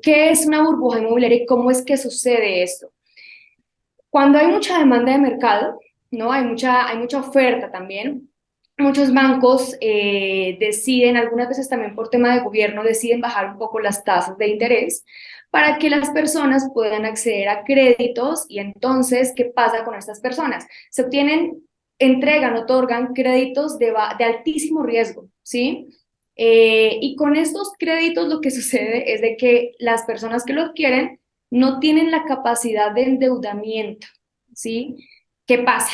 ¿Qué es una burbuja inmobiliaria y cómo es que sucede esto? Cuando hay mucha demanda de mercado, ¿no? Hay mucha oferta también. Muchos bancos deciden, algunas veces también por tema de gobierno, deciden bajar un poco las tasas de interés para que las personas puedan acceder a créditos. Y entonces, ¿qué pasa con estas personas? Se obtienen, entregan, otorgan créditos de altísimo riesgo, ¿sí? Y con estos créditos lo que sucede es de que las personas que los quieren no tienen la capacidad de endeudamiento, ¿sí? ¿Qué pasa?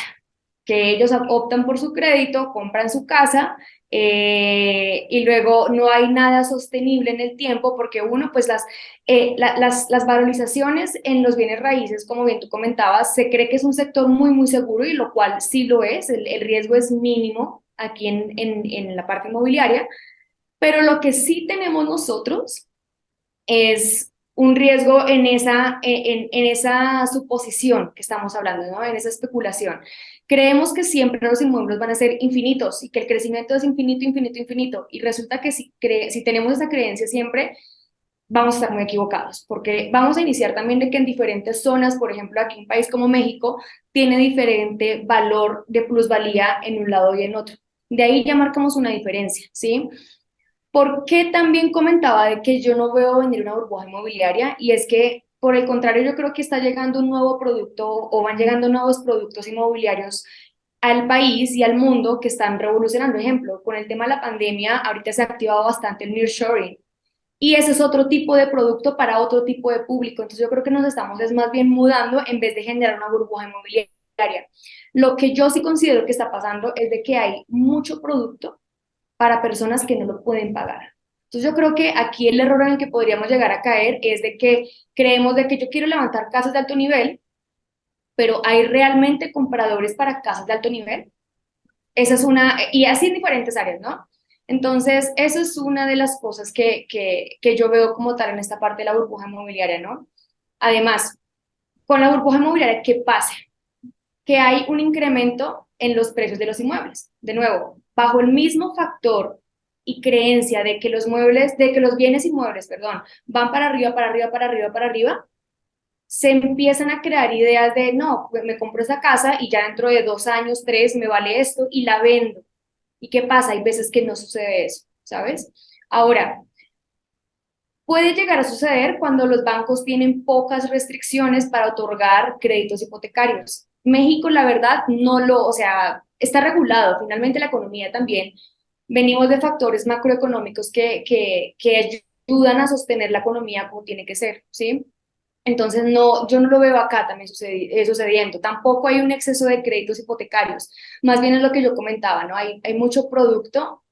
Que ellos optan por su crédito, compran su casa, y luego no hay nada sostenible en el tiempo porque uno, pues las valorizaciones en los bienes raíces, como bien tú comentabas, se cree que es un sector muy, muy seguro y lo cual sí lo es, el riesgo es mínimo aquí en la parte inmobiliaria, pero lo que sí tenemos nosotros es un riesgo en esa suposición que estamos hablando, ¿no? En esa especulación. Creemos que siempre los inmuebles van a ser infinitos y que el crecimiento es infinito, infinito, infinito. Y resulta que si tenemos esa creencia siempre, vamos a estar muy equivocados, porque vamos a iniciar también de que en diferentes zonas, por ejemplo, aquí un país como México, tiene diferente valor de plusvalía en un lado y en otro. De ahí ya marcamos una diferencia, ¿sí? ¿Por qué también comentaba de que yo no veo venir una burbuja inmobiliaria? Y es que, por el contrario, yo creo que está llegando un nuevo producto o van llegando nuevos productos inmobiliarios al país y al mundo que están revolucionando. Ejemplo, con el tema de la pandemia, ahorita se ha activado bastante el nearshoring. Y ese es otro tipo de producto para otro tipo de público. Entonces yo creo que nos estamos es más bien mudando en vez de generar una burbuja inmobiliaria. Lo que yo sí considero que está pasando es de que hay mucho producto para personas que no lo pueden pagar. Entonces yo creo que aquí el error en el que podríamos llegar a caer es de que creemos de que yo quiero levantar casas de alto nivel, pero ¿hay realmente compradores para casas de alto nivel? Esa es una, y así en diferentes áreas, ¿no? Entonces, eso es una de las cosas que yo veo como tal en esta parte de la burbuja inmobiliaria, ¿no? Además, con la burbuja inmobiliaria, ¿qué pasa? Que hay un incremento en los precios de los inmuebles. De nuevo, bajo el mismo factor y creencia de que los muebles, de que los bienes inmuebles, perdón, van para arriba, para arriba, para arriba, para arriba, se empiezan a crear ideas de, no, pues me compro esa casa y ya dentro de 2 años, tres, me vale esto y la vendo. ¿Y qué pasa? Hay veces que no sucede eso, ¿sabes? Ahora, puede llegar a suceder cuando los bancos tienen pocas restricciones para otorgar créditos hipotecarios. México, la verdad, no lo, o sea, está regulado. Finalmente, la economía también. Venimos de factores macroeconómicos que ayudan a sostener la economía como tiene que ser, ¿sí? Entonces, no, yo no lo veo acá también sucediendo. Tampoco hay un exceso de créditos hipotecarios. Más bien es lo que yo comentaba, ¿no? Hay mucho producto,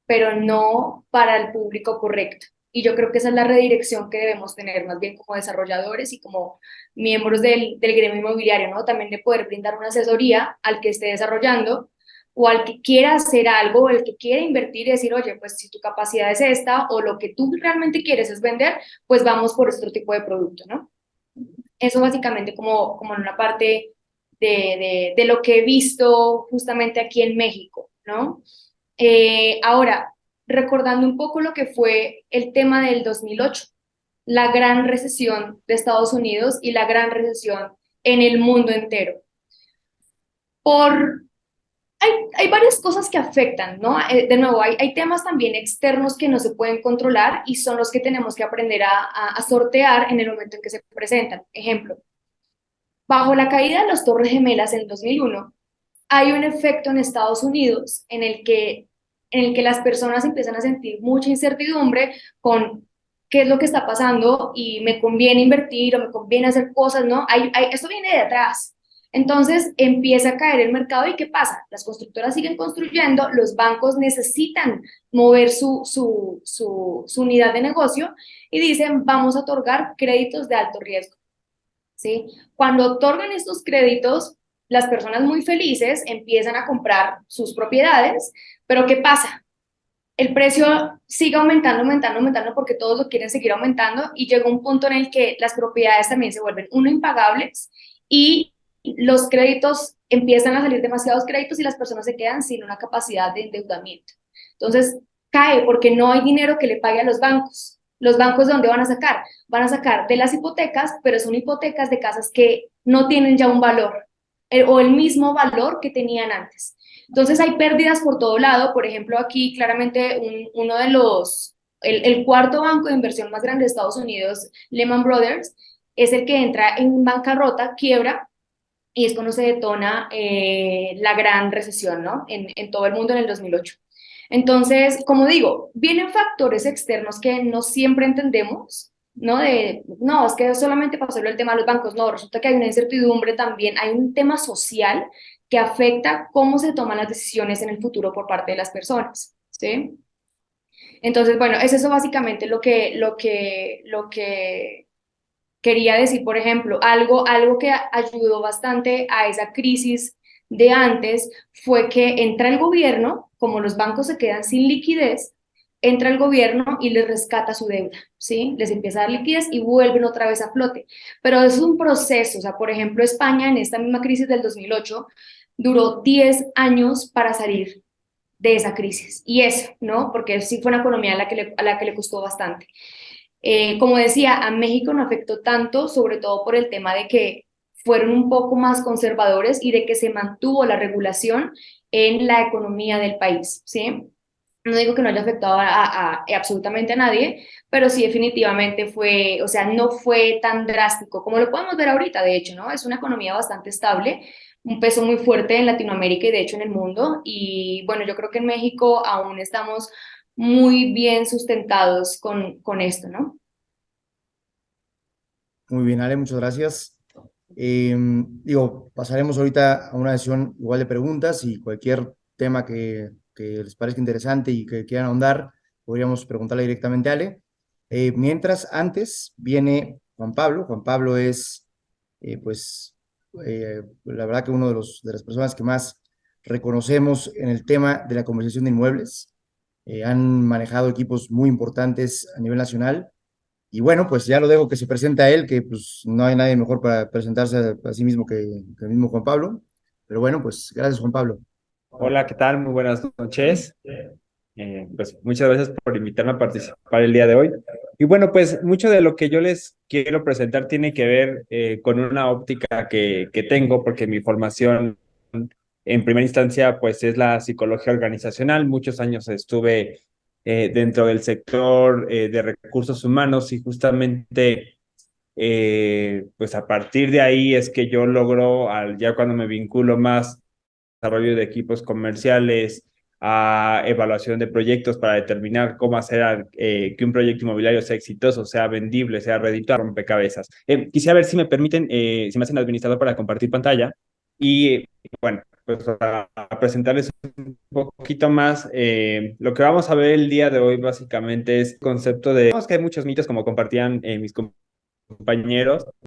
pero no para el público correcto. Y yo creo que esa es la redirección que debemos tener, más bien como desarrolladores y como miembros del gremio inmobiliario, ¿no? También de poder brindar una asesoría al que esté desarrollando o al que quiera hacer algo, o el que quiera invertir y decir, oye, pues si tu capacidad es esta o lo que tú realmente quieres es vender, pues vamos por otro tipo de producto, ¿no? Eso básicamente como en una parte de lo que he visto justamente aquí en México, ¿no? Ahora, recordando un poco lo que fue el tema del 2008, la gran recesión de Estados Unidos y la gran recesión en el mundo entero. Por, hay varias cosas que afectan, ¿no? De nuevo, hay temas también externos que no se pueden controlar y son los que tenemos que aprender a sortear en el momento en que se presentan. Ejemplo, bajo la caída de las Torres Gemelas en el 2001, hay un efecto en Estados Unidos en el que las personas empiezan a sentir mucha incertidumbre con qué es lo que está pasando y me conviene invertir o me conviene hacer cosas, ¿no? Esto viene de atrás. Entonces empieza a caer el mercado y ¿qué pasa? Las constructoras siguen construyendo, los bancos necesitan mover su unidad de negocio y dicen, vamos a otorgar créditos de alto riesgo. ¿Sí? Cuando otorgan estos créditos, las personas muy felices empiezan a comprar sus propiedades, pero ¿qué pasa? El precio sigue aumentando, aumentando, aumentando porque todos lo quieren seguir aumentando y llega un punto en el que las propiedades también se vuelven uno impagables y los créditos empiezan a salir demasiados créditos y las personas se quedan sin una capacidad de endeudamiento. Entonces cae porque no hay dinero que le pague a los bancos. ¿Los bancos de dónde van a sacar? Van a sacar de las hipotecas, pero son hipotecas de casas que no tienen ya un valor o el mismo valor que tenían antes. Entonces hay pérdidas por todo lado. Por ejemplo, aquí claramente uno de el cuarto banco de inversión más grande de Estados Unidos, Lehman Brothers, es el que entra en bancarrota, quiebra, y es cuando se detona la gran recesión, ¿no? En todo el mundo en el 2008. Entonces, como digo, vienen factores externos que no siempre entendemos, ¿no? No, es que solamente pasó el tema de los bancos, no, resulta que hay una incertidumbre también, hay un tema social que afecta cómo se toman las decisiones en el futuro por parte de las personas, ¿sí? Entonces, bueno, es eso básicamente lo que quería decir. Por ejemplo, algo que ayudó bastante a esa crisis de antes fue que entra el gobierno, como los bancos se quedan sin liquidez, entra el gobierno y les rescata su deuda, ¿sí? Les empieza a dar liquidez y vuelven otra vez a flote. Pero es un proceso, o sea, por ejemplo, España en esta misma crisis del 2008 duró 10 años para salir de esa crisis. Y eso, ¿no? Porque sí fue una economía a la que le costó bastante. Como decía, a México no afectó tanto, sobre todo por el tema de que fueron un poco más conservadores y de que se mantuvo la regulación en la economía del país, ¿sí? No digo que no haya afectado a absolutamente a nadie, pero sí definitivamente fue, o sea, no fue tan drástico como lo podemos ver ahorita, de hecho, ¿no? Es una economía bastante estable, un peso muy fuerte en Latinoamérica y de hecho en el mundo. Y bueno, yo creo que en México aún estamos muy bien sustentados con esto, ¿no? Muy bien, Ale, muchas gracias. Digo, pasaremos ahorita a una sesión igual de preguntas y cualquier tema que les parezca interesante y que quieran ahondar, podríamos preguntarle directamente a Ale. Mientras, antes viene Juan Pablo. Juan Pablo es, pues, la verdad que uno de de las personas que más reconocemos en el tema de la comercialización de inmuebles. Han manejado equipos muy importantes a nivel nacional y bueno, pues ya lo dejo que se presente a él, que pues no hay nadie mejor para presentarse a sí mismo que el mismo Juan Pablo. Pero bueno, pues gracias Juan Pablo. Hola, ¿qué tal? Muy buenas noches. Pues muchas gracias por invitarme a participar el día de hoy. Y bueno, pues mucho de lo que yo les quiero presentar tiene que ver con una óptica que tengo, porque mi formación en primera instancia pues es la psicología organizacional. Muchos años estuve dentro del sector de recursos humanos y justamente pues a partir de ahí es que yo logro, ya cuando me vinculo más desarrollo de equipos comerciales, a evaluación de proyectos para determinar cómo hacer que un proyecto inmobiliario sea exitoso, sea vendible, sea redituable, rompecabezas. Quisiera ver si me permiten, si me hacen administrador para compartir pantalla y bueno, pues a presentarles un poquito más. Lo que vamos a ver el día de hoy básicamente es el concepto de, digamos que hay muchos mitos como compartían mis compañeros